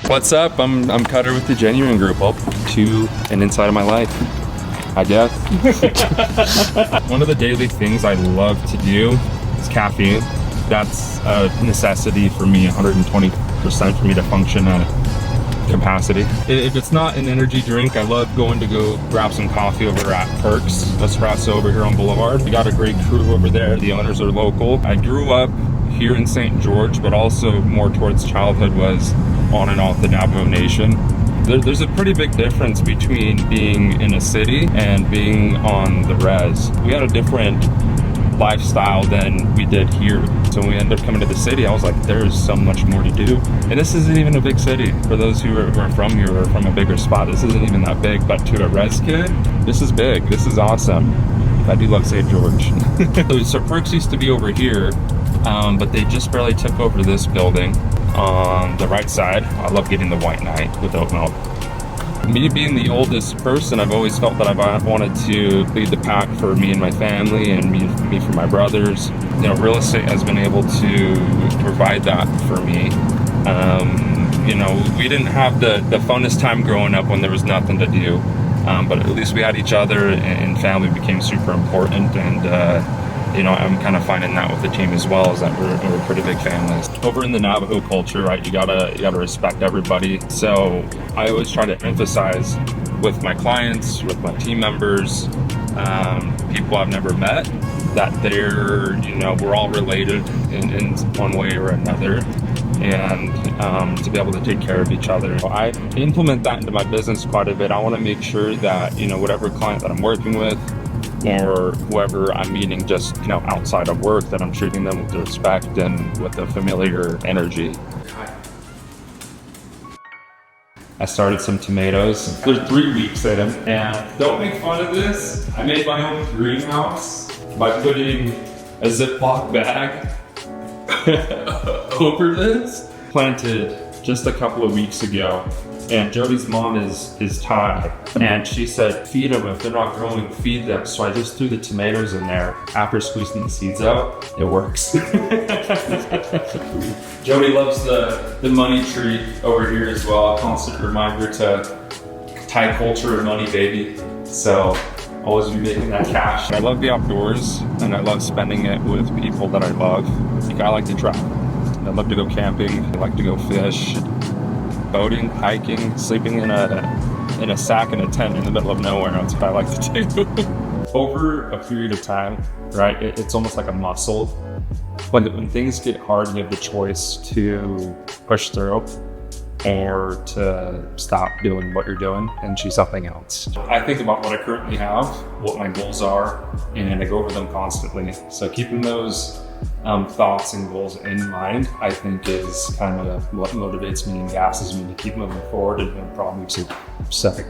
What's up? I'm Cutter with the Genuine Group. Welcome to an inside of my life, I guess. One of the daily things I love to do is caffeine. That's a necessity for me, 120% for me to function at capacity. If it's not an energy drink, I love going to go grab some coffee over at Perks Espresso over here on Boulevard. We got a great crew over there. The owners are local. I grew up here in St. George, but also more towards childhood was on and off the Navajo Nation. There's a pretty big difference between being in a city and being on the res. We had a different lifestyle than we did here. So when we ended up coming to the city, I was like, there's so much more to do. And this isn't even a big city. For those who are from here or from a bigger spot, this isn't even that big. But to a res kid, this is big. This is awesome. I do love St. George. So Perks used to be over here, but they just barely took over this building on the right side. I love getting the white night with oat milk. Me being the oldest person, I've always felt that I wanted to lead the pack for me and my family, and me for my brothers. You know, real estate has been able to provide that for me. You know, we didn't have the funnest time growing up when there was nothing to do, but at least we had each other, and family became super important. And you know, I'm kind of finding that with the team as well, is that we're pretty big families. Over in the Navajo culture, right, you gotta respect everybody. So I always try to emphasize with my clients, with my team members, people I've never met, that they're, you know, we're all related in one way or another, and to be able to take care of each other. I implement that into my business quite a bit. I want to make sure that, you know, whatever client that I'm working with, or whoever I'm meeting just, you know, outside of work, that I'm treating them with respect and with a familiar energy. I started some tomatoes. There's 3 weeks in them, and don't make fun of this. I made my own greenhouse by putting a Ziploc bag over this. Planted just a couple of weeks ago. And Jody's mom is Thai, and she said, feed them. If they're not growing, feed them. So I just threw the tomatoes in there. After squeezing the seeds out, it works. Jody loves the money tree over here as well. A constant reminder to Thai culture and money, baby. So always be making that cash. I love the outdoors, and I love spending it with people that I love. Like, I like to travel. I love to go camping. I like to go fish. Boating, hiking, sleeping in a sack in a tent in the middle of nowhere. That's what I like to do. Over a period of time, right, it's almost like a muscle. When things get hard, you have the choice to push through or to stop doing what you're doing and choose something else. I think about what I currently have, what my goals are, and I go over them constantly. So keeping those thoughts and goals in mind, I think, is kind of what motivates me and gasses me to keep moving forward, and probably makes it sick.